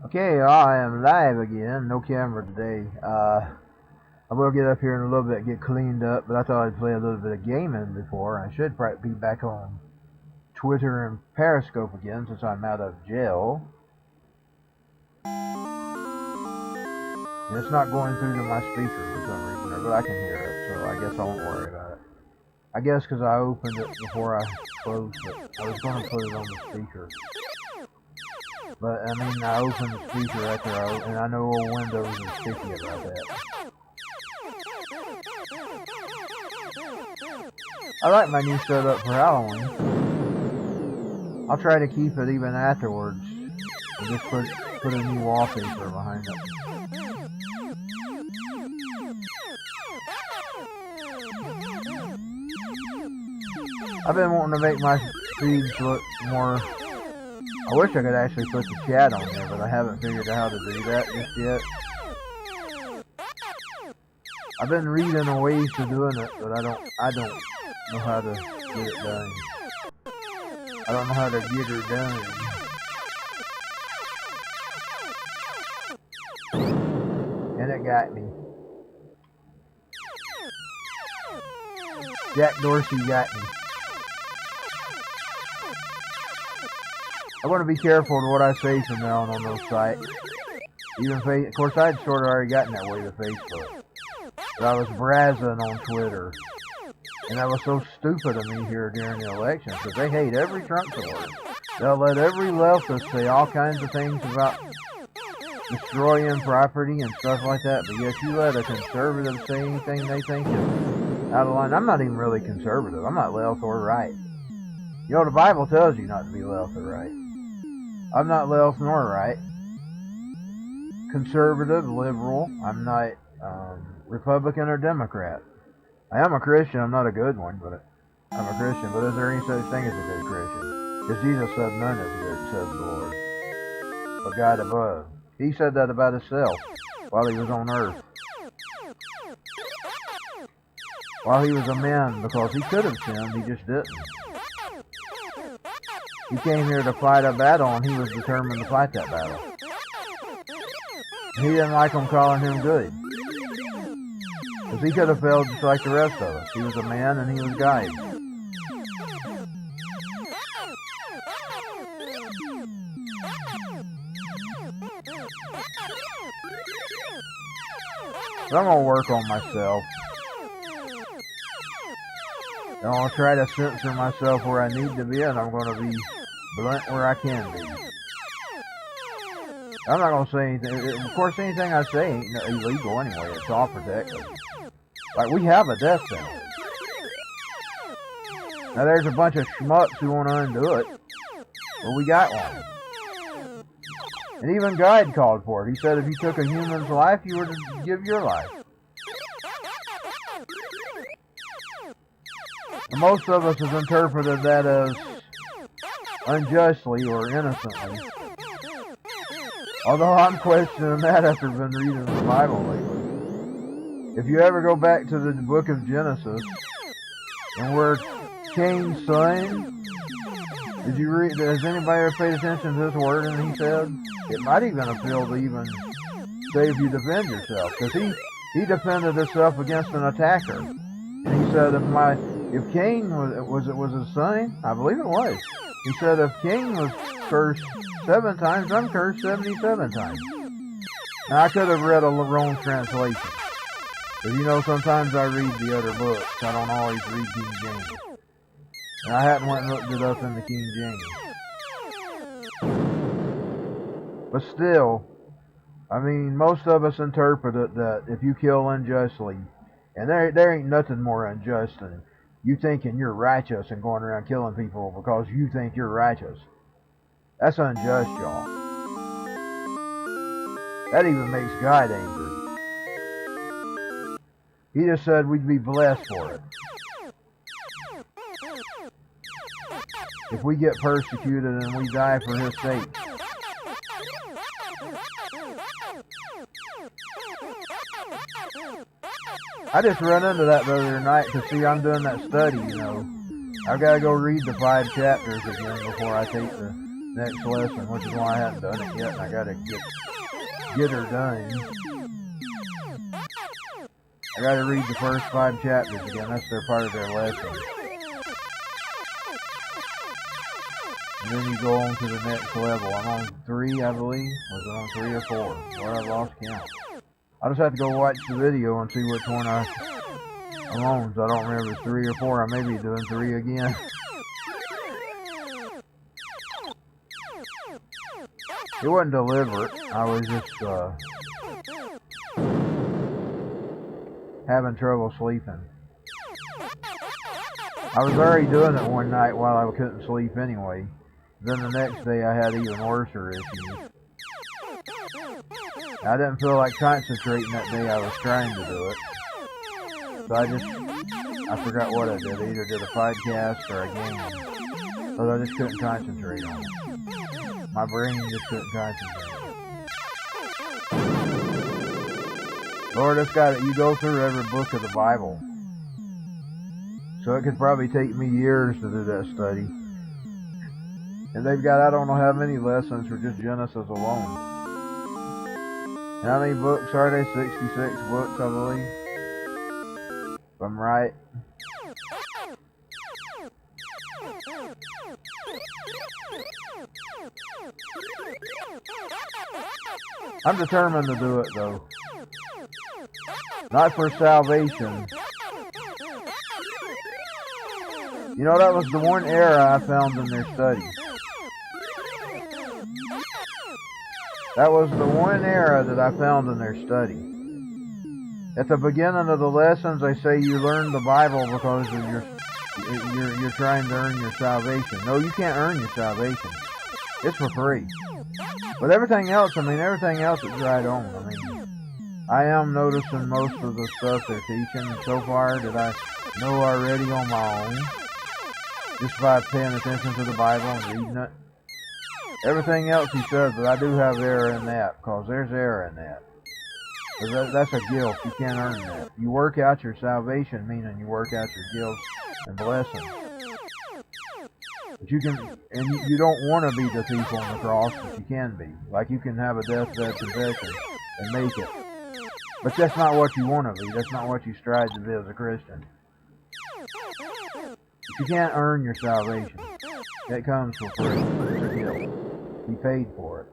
Okay, I am live again. No camera today. I will get up here in a little bit, get cleaned up, but I thought I'd play a little bit of gaming before. I should probably be back on Twitter and Periscope again since I'm out of jail. And it's not going through to my speaker for some reason, but I can hear it, so I guess I won't worry about it. I guess because I opened it before I closed it. I was going to put it on the speaker. But, I mean, I opened the speaker after and I know old Windows is sticky about that. I like my new setup for Halloween. I'll try to keep it even afterwards. And just put a new wallpaper behind it. I've been wanting to make my feeds look more... I wish I could actually put the chat on there, but I haven't figured out how to do that just yet. I've been reading the ways to doing it, but I don't know how to get it done. I don't know how to get her done. And it got me. Jack Dorsey got me. I want to be careful with what I say from now on those sites. Of course, I'd sort of already gotten that way to Facebook. But I was brazzing on Twitter. And that was so stupid of me here during the election, because they hate every Trump supporter. They'll let every leftist say all kinds of things about destroying property and stuff like that, but yet you let a conservative say anything they think is out of line. I'm not even really conservative. I'm not left or right. You know, the Bible tells you not to be left or right. I'm not left nor right. Conservative, liberal. I'm not Republican or Democrat. I am a Christian. I'm not a good one, but I'm a Christian. But is there any such thing as a good Christian? Because Jesus said none is good, says the Lord. But God above. He said that about himself while he was on earth. While he was a man, because he could have sinned, he just didn't. He came here to fight a battle, and he was determined to fight that battle. He didn't like them calling him good. Because he could have failed just like the rest of us. He was a man, and he was God. So I'm going to work on myself. And I'm going to try to censor myself where I need to be, and I'm going to be blunt where I can be. I'm not going to say anything. Of course, anything I say ain't illegal anyway. It's all protected. Like, we have a death penalty. Now, there's a bunch of schmucks who want to undo it. But we got one. And even God called for it. He said if you took a human's life, you were to give your life. And most of us have interpreted that as unjustly or innocently. Although I'm questioning that after I've been reading the Bible lately. If you ever go back to the book of Genesis, and where Cain's son, did you read? Has anybody ever paid attention to this word? And he said, it might even appeal to even say if you defend yourself, because he defended himself against an attacker, and he said, if Cain was his son, I believe it was. He said, if Cain was cursed 7 times, I'm cursed 77 times. Now, I could have read a wrong translation. Because, you know, sometimes I read the other books. I don't always read King James. And I hadn't went and looked it up in the King James. But still, I mean, most of us interpret it that if you kill unjustly, and there ain't nothing more unjust than you thinking you're righteous and going around killing people because you think you're righteous. That's unjust, y'all. That even makes God angry. He just said we'd be blessed for it. If we get persecuted and we die for his sake. I just ran into that the other night because, see, I'm doing that study, you know. I've got to go read the 5 chapters again before I take the next lesson, which is why I haven't done it yet, and I gotta get her done. I gotta read the first 5 chapters again. That's their part of their lesson. And then you go on to the next level. I'm on 3, I believe. Was it on 3 or 4? Well, I lost count. I just have to go watch the video and see which one I'm on. So I don't remember if it's 3 or 4. I may be doing 3 again. It wasn't deliberate. I was just having trouble sleeping. I was already doing it one night while I couldn't sleep anyway. Then the next day I had even worse issues. I didn't feel like concentrating that day I was trying to do it. So I forgot what I did. I either did a podcast or a game. Because I just couldn't concentrate on it. My brain just couldn't concentrate. Lord, it's got it. You go through every book of the Bible. So it could probably take me years to do that study. And they've got, I don't know how many lessons for just Genesis alone. How many books are they? 66 books, I believe. If I'm right. I'm determined to do it, though. Not for salvation. You know, that was the one error I found in their study. That was the one error that I found in their study. At the beginning of the lessons, they say you learn the Bible because of you're trying to earn your salvation. No, you can't earn your salvation. It's for free. But everything else, everything else is right on. I am noticing most of the stuff they're teaching so far that I know already on my own. Just by paying attention to the Bible and reading it. Everything else he says, but I do have error in that, because there's error in that. Because that's a gift. You can't earn that. You work out your salvation, meaning you work out your gifts and blessings. But you can, and you don't want to be the thief on the cross, but you can be. Like you can have a deathbed confession and make it. But that's not what you want to be. That's not what you strive to be as a Christian. You can't earn your salvation. It comes for free. It's a gift. He paid for it.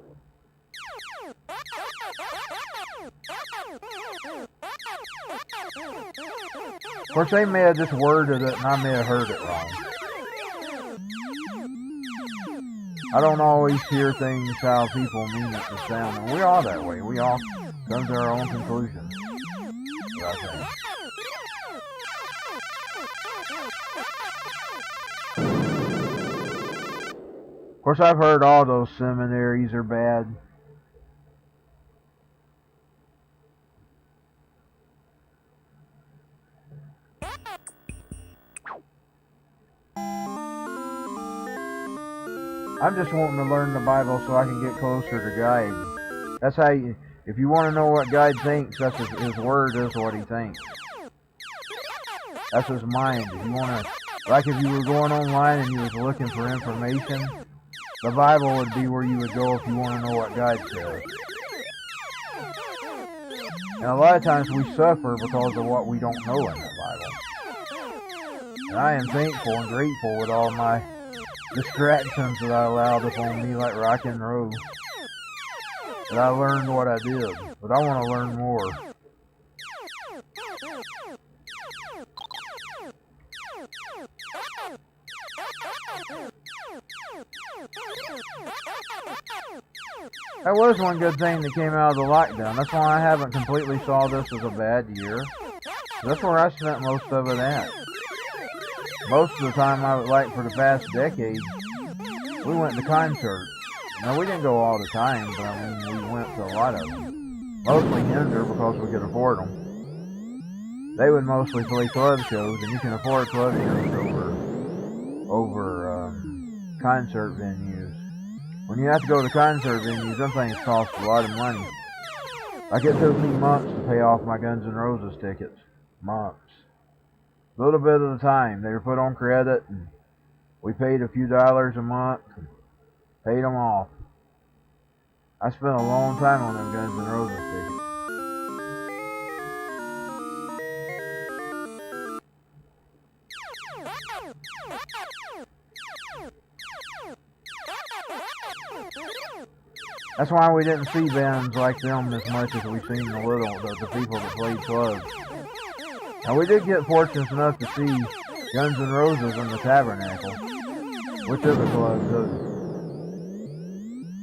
Of course, they may have just worded it, and I may have heard it wrong. I don't always hear things how people mean it to sound, and we're all that way. We all come to our own conclusions. I think. Of course, I've heard all those seminaries are bad. I'm just wanting to learn the Bible so I can get closer to God. That's how you, if you want to know what God thinks, that's his word is what he thinks. That's his mind. If you want to, like if you were going online and you was looking for information, the Bible would be where you would go if you want to know what God says. And a lot of times we suffer because of what we don't know in the Bible. And I am thankful and grateful with all my distractions that I allowed upon me like rock and roll. That I learned what I did. But I want to learn more. That was one good thing that came out of the lockdown. That's why I haven't completely saw this as a bad year. That's where I spent most of it at. Most of the time, I would like for the past decade, we went to concerts. Now, we didn't go all the time, but I mean, we went to a lot of them. Mostly Hinder because we could afford them. They would mostly play club shows, and you can afford club shows over concert venues. When you have to go to concert venues, them things cost a lot of money. Like it took me months to pay off my Guns N' Roses tickets. Months. A little bit of the time. They were put on credit, and we paid a few dollars a month. Paid them off. I spent a long time on them Guns N' Roses tickets. That's why we didn't see bands like them as much as we've seen the people that played clubs. Now we did get fortunate enough to see Guns N' Roses in the Tabernacle, which is a club too.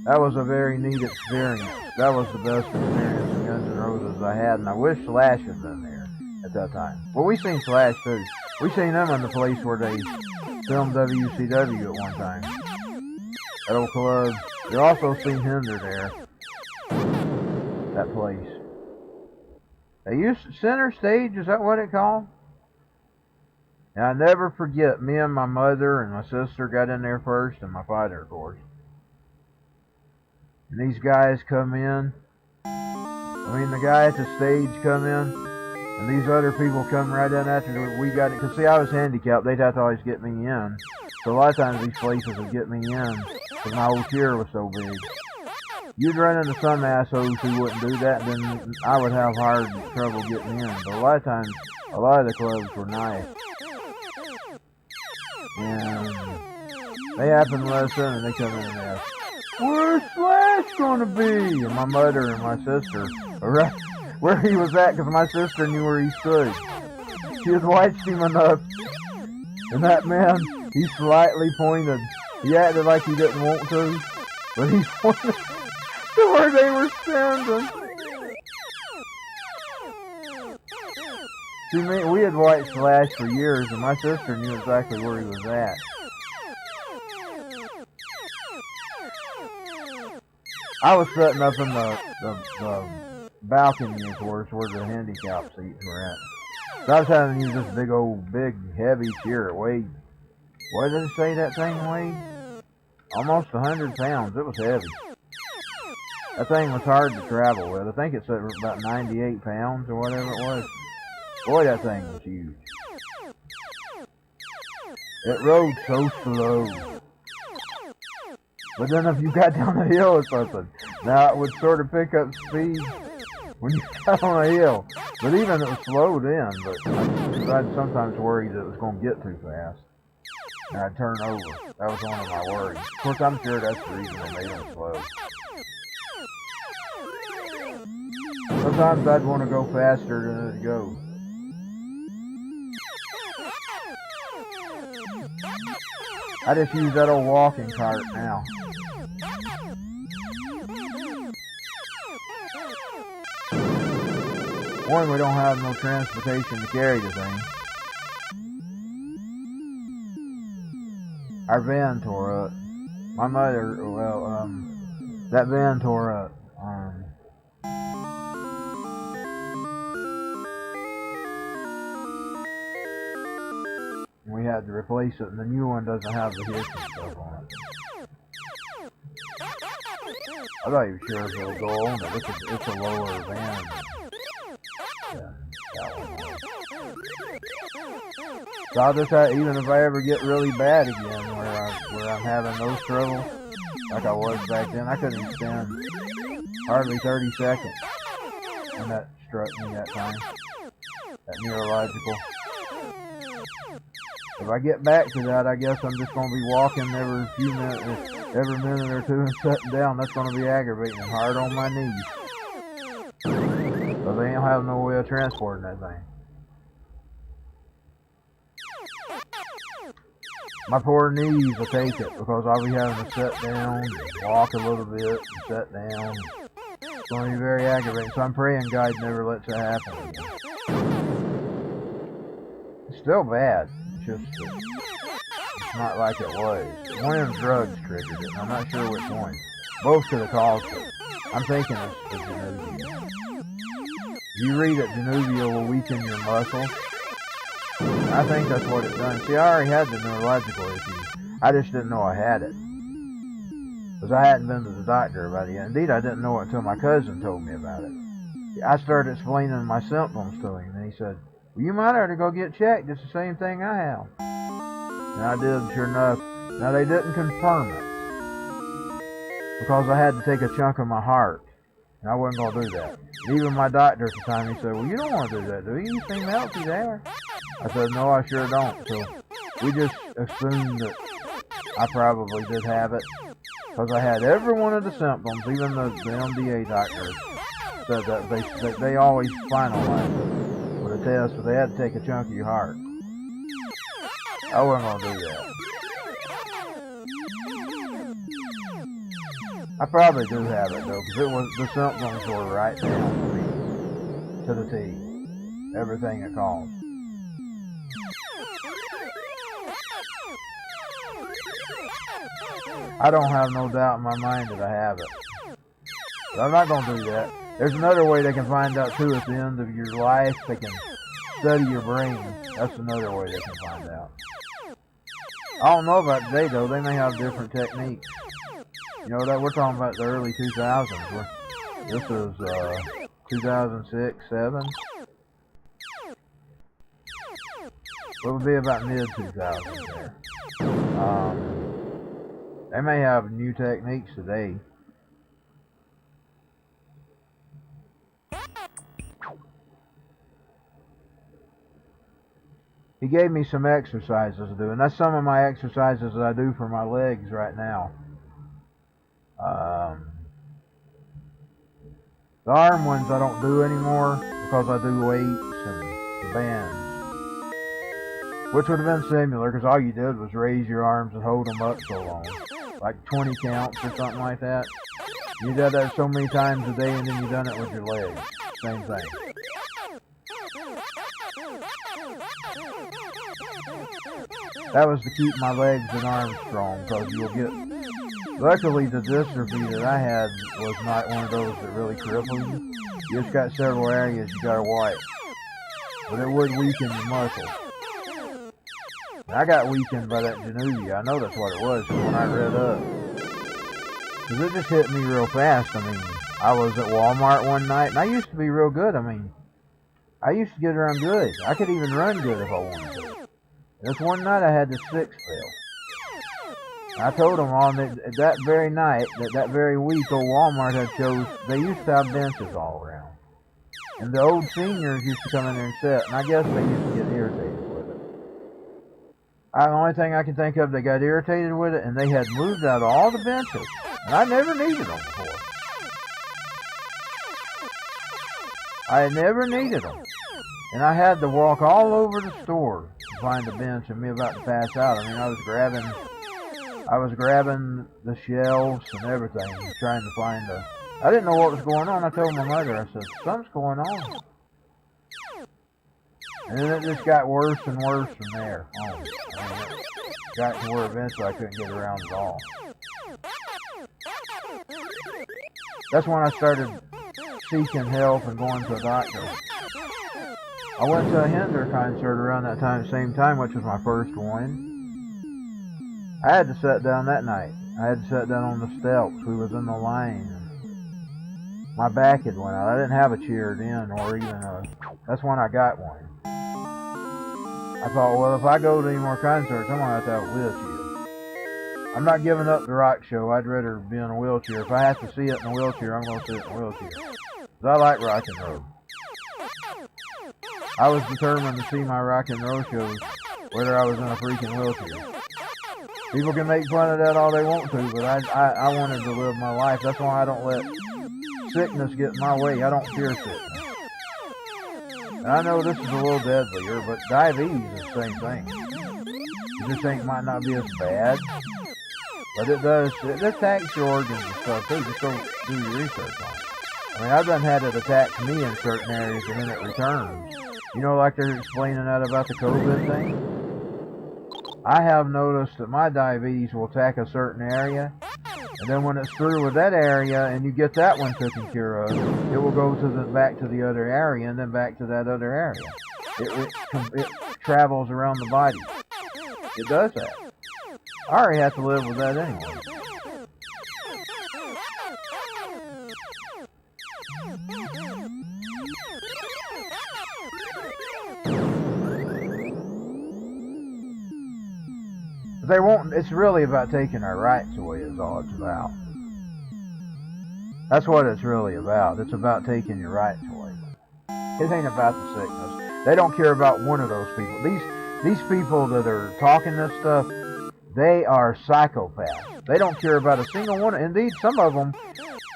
That was a very neat experience. That was the best experience of Guns N' Roses I had, and I wish Slash had been there at that time. Well, we seen Slash too. We seen them in the place where they filmed WCW at one time. That old club. You also seen Hinder there. That place. They used Center Stage, is that what it called? And I never forget, me and my mother and my sister got in there first, and my father, of course. And these guys come in. The guy at the stage come in, and these other people come right in after we got it. Because, see, I was handicapped. They'd have to always get me in. So a lot of times these places would get me in because my old chair was so big. You'd run into some assholes who wouldn't do that, and then I would have hard trouble getting in. But a lot of times, a lot of the clubs were nice. And they happen to let us in, and they come in and ask, "Where's Slash gonna be?" And my mother and my sister, where he was at, because my sister knew where he stood. She had watched him enough, and that man, he slightly pointed. He acted like he didn't want to, but he pointed to where they were standing. See, we had watched Slash for years, and my sister knew exactly where he was at. I was sitting up in the balcony, of course, where the handicap seats were at. So I was having to use this big, heavy chair. It weighed, what did it say that thing weighed? Almost 100 pounds. It was heavy. That thing was hard to travel with. I think it said about 98 pounds or whatever it was. Boy, that thing was huge. It rode so slow. But then if you got down the hill or something, now it would sort of pick up speed when you got on a hill. But even it was slowed in, but I'd sometimes worried that it was going to get too fast. And I'd turn over. That was one of my worries. Of course, I'm sure that's the reason they made them slow. Sometimes I'd want to go faster than it'd go. I just use that old walking cart now. One, we don't have no transportation to carry the thing. Our van tore up. My mother, that van tore up. We had to replace it, and the new one doesn't have the hitch and stuff on it. I thought you were sure it would go on it. It's a lower van. Yeah, that one was. So I'll just have, even if I ever get really bad again, where I'm having those troubles, like I was back then, I couldn't stand hardly 30 seconds when that struck me that time. That neurological. If I get back to that, I guess I'm just going to be walking every few minutes, every minute or two and sitting down. That's going to be aggravating and hard on my knees. So they don't have no way of transporting that thing. My poor knees will take it because I'll be having to sit down, and walk a little bit, and sit down. It's going to be very aggravating. So I'm praying God never lets that happen again. It's still bad. It's not like it was. One of them drugs triggered it, and I'm not sure which one. Both could have caused it. I'm thinking it's the Januvia. You read that Januvia will weaken your muscles. I think that's what it done. See, I already had the neurological issues. I just didn't know I had it. Because I hadn't been to the doctor about it yet. Indeed, I didn't know it until my cousin told me about it. I started explaining my symptoms to him, and he said, "Well, you might have to go get checked. It's the same thing I have." And I did, sure enough. Now, they didn't confirm it. because I had to take a chunk of my heart. And I wasn't going to do that. And even my doctor at the time, he said, well, you don't want to do that, do you? You seem healthy there. I said, no, I sure don't. So we just assumed that I probably did have it, because I had every one of the symptoms. Even the MDA doctors said that they always finalize it with a test, but they had to take a chunk of your heart. I wasn't going to do that. I probably do have it though, because the symptoms were right down for me, to the T. Everything it caused. I don't have no doubt in my mind that I have it. But I'm not going to do that. There's another way they can find out too at the end of your life. They can study your brain. That's another way they can find out. I don't know about today though. They may have different techniques. You know that we're talking about the early 2000s. This is 2006, 7. It would be about mid 2000s there. They may have new techniques today. He gave me some exercises to do, and that's some of my exercises that I do for my legs right now. The arm ones I don't do anymore because I do weights and bands, which would have been similar because all you did was raise your arms and hold them up so long, like 20 counts or something like that. You did that so many times a day, and then you done it with your legs. Same thing. That was to keep my legs and arms strong, because you'll get... Luckily, the dystrophy that I had was not one of those that really crippled you. You just got several areas you gotta wipe. But it would weaken your muscles. And I got weakened by that Januvia. I know that's what it was when I read up. Because it just hit me real fast. I mean, I was at Walmart one night, and I used to be real good. I mean, I used to get around good. I could even run good if I wanted to. This one night I had the 6 spell. I told them on that very night, that very week, old Walmart had shows. They used to have benches all around. And the old seniors used to come in there and sit, and I guess they used to get irritated with it. The only thing I can think of, they got irritated with it, and they had moved out all the benches. And I never needed them before. I had never needed them. And I had to walk all over the store to find a bench, and me about to pass out. I mean, I was grabbing the shelves and everything, trying to find a... I didn't know what was going on. I told my mother, I said, something's going on. And then it just got worse and worse from there on. I mean, it got to where eventually I couldn't get around at all. That's when I started seeking help and going to a doctor. I went to a Hinder concert around that same time, which was my first one. I had to sit down that night. I had to sit down on the steps. We was in the line. My back had went out. I didn't have a chair then, or even a... That's when I got one. I thought, well, if I go to any more concerts, I'm going to have a wheelchair. I'm not giving up the rock show. I'd rather be in a wheelchair. If I have to see it in a wheelchair, I'm going to see it in a wheelchair. Because I like rock and roll. I was determined to see my rock and roll shows, whether I was in a freaking wheelchair. People can make fun of that all they want to, but I wanted to live my life. That's why I don't let sickness get in my way. I don't fear sickness. And I know this is a little deadlier, but diabetes is the same thing. You just think it might not be as bad, but it does. It attacks your organs and stuff too. Just go do your research on it. I mean, I've done had it attack me in certain areas and then it returns. You know, like they're explaining that about the COVID thing? I have noticed that my diabetes will attack a certain area, and then when it's through with that area and you get that one taken care of, it will go back to the other area and then back to that other area. It travels around the body. It does that. I already have to live with that anyway. They won't. It's really about taking our rights away is all it's about. That's what it's really about. It's about taking your rights away. It ain't about the sickness. They don't care about one of those people. These people that are talking this stuff, they are psychopaths. They don't care about a single one. Indeed, some of them,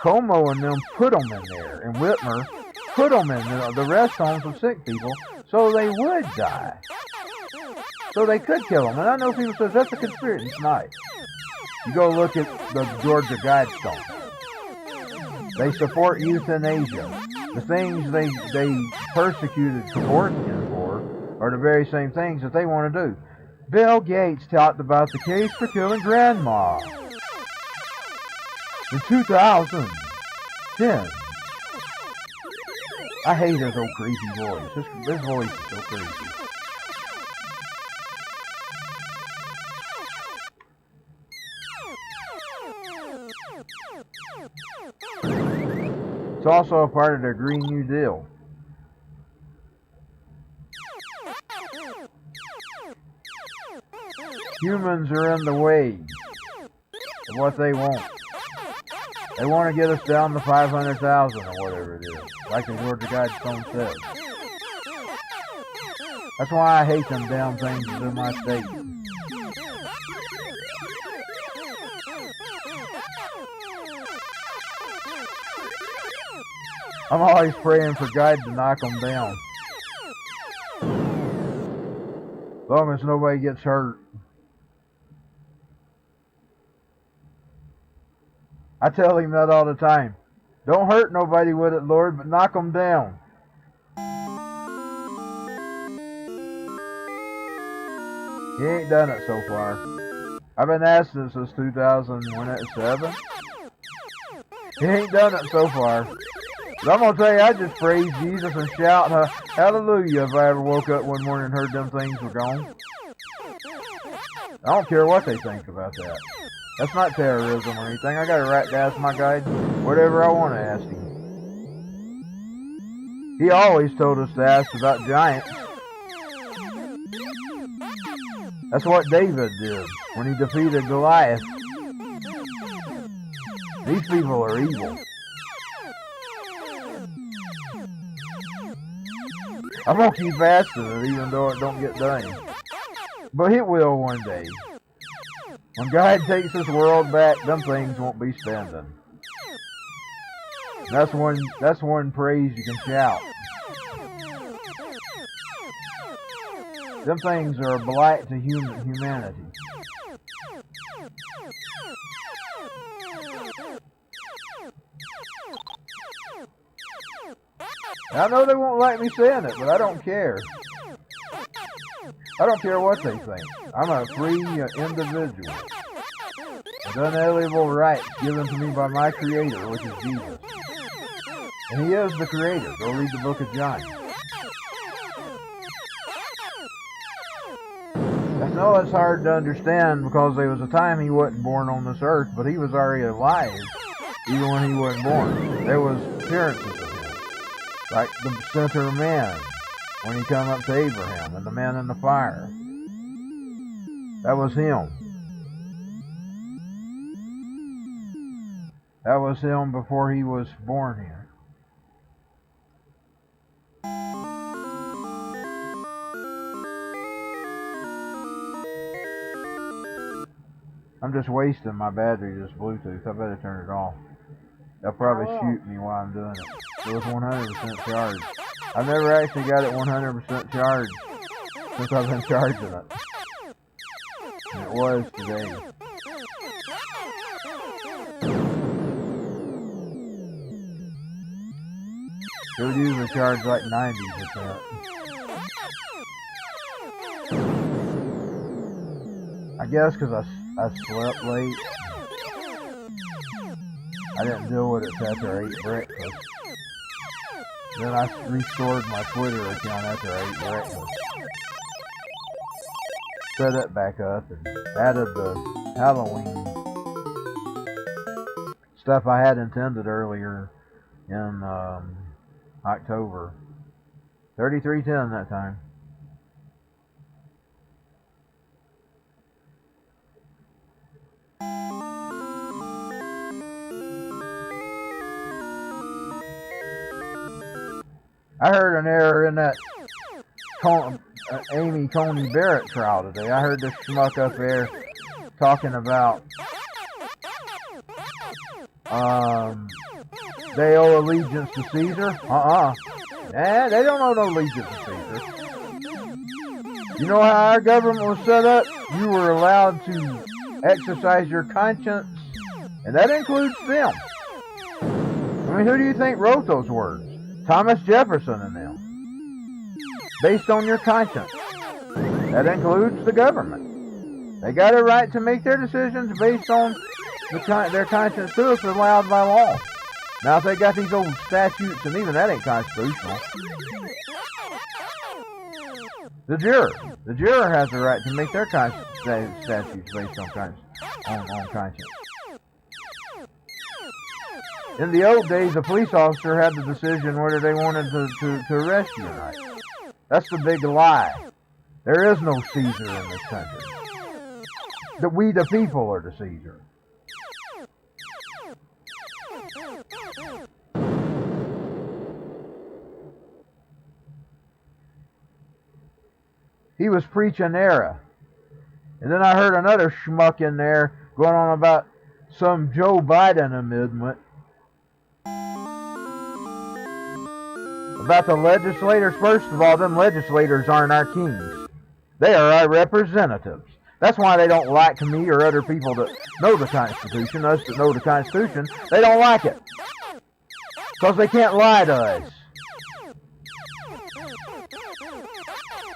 Como and them put them in there, and Whitmer put them in the rest homes of sick people so they would die. So they could kill them. And I know people say that's a conspiracy. It's not. You go look at the Georgia Guidestones. They support euthanasia. The things they persecuted Kevorkian for are the very same things that they want to do. Bill Gates talked about the case for killing Grandma in 2010. I hate his old crazy voice. His voice is so crazy. It's also a part of their Green New Deal. Humans are in the way of what they want. They want to get us down to 500,000 or whatever it is, like the Georgia Guidestone says. That's why I hate them damn things in my state. I'm always praying for God to knock them down. As long as nobody gets hurt. I tell him that all the time. Don't hurt nobody with it, Lord, but knock them down. He ain't done it so far. I've been asking since 2007. He ain't done it so far. But I'm going to tell you, I just praise Jesus and shout hallelujah if I ever woke up one morning and heard them things were gone. I don't care what they think about that. That's not terrorism or anything. I got a right to ask my guide whatever I want to ask him. He always told us to ask about giants. That's what David did when he defeated Goliath. These people are evil. I'm going to keep asking it even though it don't get done. But it will one day. When God takes this world back, them things won't be standing. That's one praise you can shout. Them things are a blight to humanity. I know they won't like me saying it, but I don't care. I don't care what they think. I'm a free individual with unalienable rights given to me by my Creator, which is Jesus. And He is the Creator. Go read the book of John. I know it's hard to understand because there was a time He wasn't born on this earth, but He was already alive even when He wasn't born. There was appearances of Him. Like the center man when He come up to Abraham and the man in the fire. That was Him. That was Him before He was born here. I'm just wasting my battery, this Bluetooth. I better turn it off. They'll probably shoot me while I'm doing it. It was 100% charged. I've never actually got it 100% charged since I've been charging it. And it was today. It would usually charge like 90%. I guess because I slept late. I didn't deal with it after I ate breakfast. Then I restored my Twitter account after I ate breakfast. Set it back up and added the Halloween stuff I had intended earlier in October. 3310 that time. I heard an error in that Amy Coney Barrett trial today. I heard this schmuck up there talking about they owe allegiance to Caesar. They don't owe no allegiance to Caesar. You know how our government was set up? You were allowed to exercise your conscience, and that includes them. I mean, who do you think wrote those words? Thomas Jefferson and them. Based on your conscience. That includes the government. They got a right to make their decisions based on their conscience too, if it's allowed by law. Now, if they got these old statutes, and even that ain't constitutional. The juror has the right to make their statutes based on conscience. In the old days, a police officer had the decision whether they wanted to arrest you or not. That's the big lie. There is no Caesar in this country. We, the people, are the Caesar. He was preaching there. And then I heard another schmuck in there going on about some Joe Biden amendment. About the legislators. First of all, them legislators aren't our kings. They are our representatives. That's why they don't like me or other people that know the Constitution, us that know the Constitution. They don't like it. Because they can't lie to us.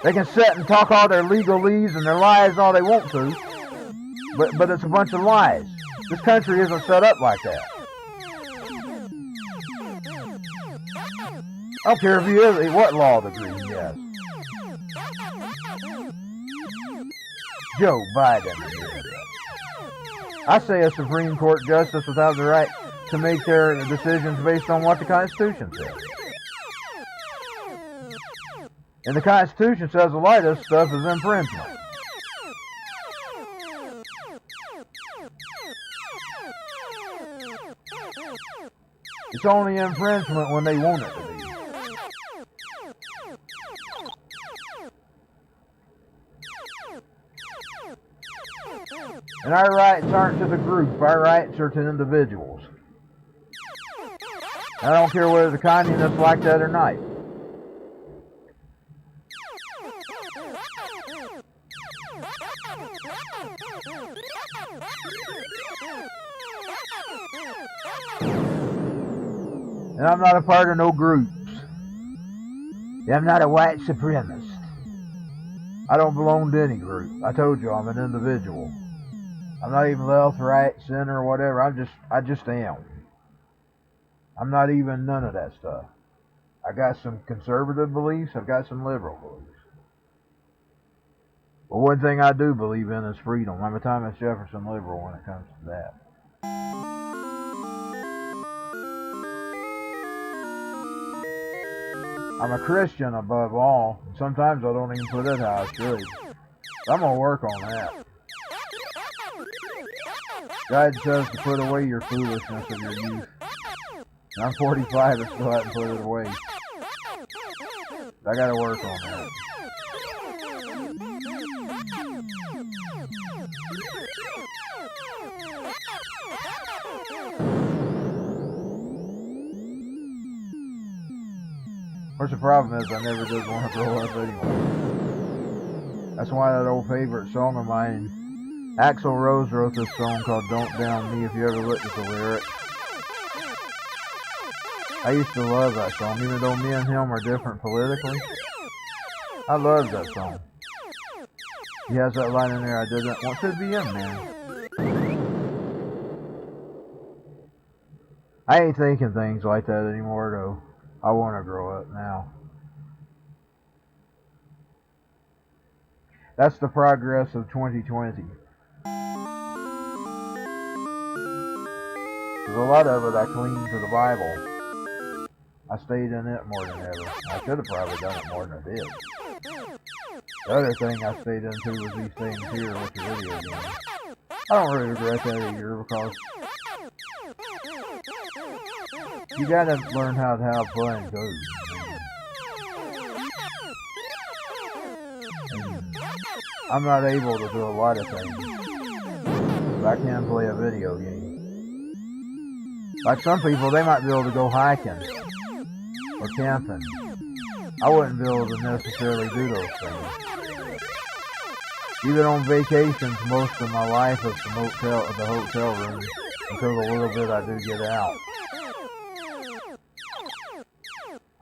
They can sit and talk all their legalese and their lies all they want to, but it's a bunch of lies. This country isn't set up like that. I don't care if he is, what law degree he has. Joe Biden. I say a Supreme Court justice would have the right to make their decisions based on what the Constitution says. And the Constitution says a lot of this stuff is infringement. It's only infringement when they want it to be. And our rights aren't to the group, our rights are to individuals. I don't care whether the communists like that or not. And I'm not a part of no groups. I'm not a white supremacist. I don't belong to any group. I told you I'm an individual. I'm not even left, right, center, or whatever. I just am. I'm not even none of that stuff. I got some conservative beliefs. I've got some liberal beliefs. But one thing I do believe in is freedom. I'm a Thomas Jefferson liberal when it comes to that. I'm a Christian above all. Sometimes I don't even put it how I should. But I'm going to work on that. God says to put away your foolishness of your youth. And I'm 45 and still haven't put it away. I got to work on that. Of course, the problem is I never did want to grow up anyway. That's why that old favorite song of mine, Axl Rose wrote this song called Don't Down Me, if you ever looked at the lyrics. I used to love that song, even though me and him are different politically. I love that song. He has that line in there, I didn't want to be in, man. I ain't thinking things like that anymore, though. I want to grow up now. That's the progress of 2020. There's a lot of it I cleaned to the Bible. I stayed in it more than ever. I could have probably done it more than I did. The other thing I stayed into was these things here with the video games. I don't really regret that either, because you gotta learn how to have fun too. I'm not able to do a lot of things, but I can play a video game. Like some people, they might be able to go hiking or camping. I wouldn't be able to necessarily do those things. Even on vacations, most of my life is the hotel room until the little bit I do get out.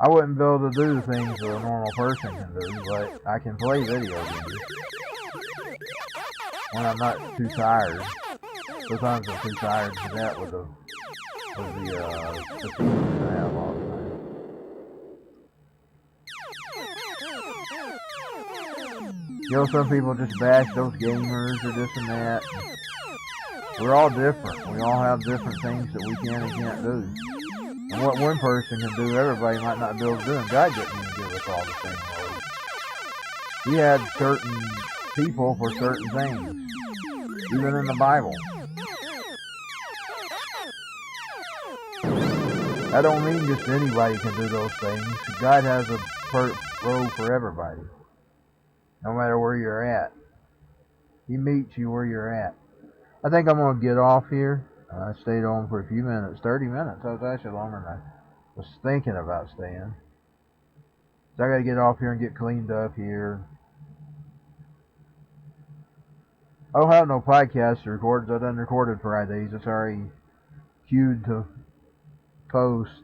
I wouldn't be able to do the things that a normal person can do, but I can play video games when I'm not too tired. Sometimes I'm too tired for that with the feelings I have all the time. You know, some people just bash those gamers or this and that. We're all different. We all have different things that we can and can't do. And what one person can do, everybody might not be able to do. And God didn't even give us all the same ways. He had certain people for certain things, even in the Bible. I don't mean just anybody can do those things. God has a road for everybody, no matter where you're at. He meets you where you're at. I think I'm going to get off here. I stayed on for a few minutes, 30 minutes. That was actually longer than I was thinking about staying. So I got to get off here and get cleaned up here. I don't have no podcast to record. I done recorded Fridays. It's already queued to post.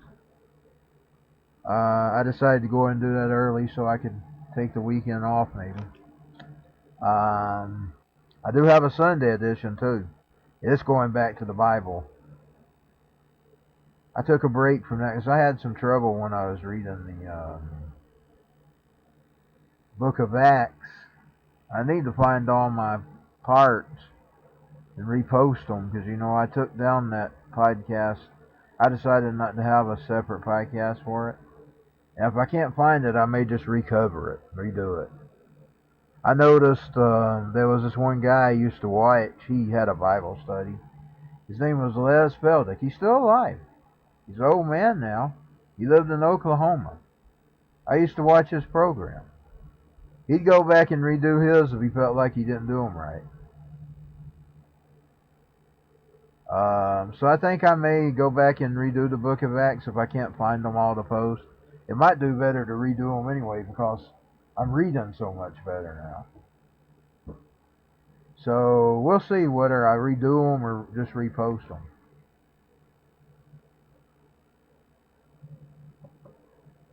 I decided to go ahead and do that early so I could take the weekend off maybe. I do have a Sunday edition too. It's going back to the Bible. I took a break from that because I had some trouble when I was reading the book of Acts. I need to find all my parts and repost them because, you know, I took down that podcast. I decided not to have a separate podcast for it. And if I can't find it, I may just recover it, redo it. I noticed there was this one guy I used to watch. He had a Bible study. His name was Les Feldick. He's still alive. He's an old man now. He lived in Oklahoma. I used to watch his program. He'd go back and redo his if he felt like he didn't do them right. So I think I may go back and redo the book of Acts if I can't find them all to post. It might do better to redo them anyway because I'm reading so much better now. So we'll see whether I redo them or just repost them.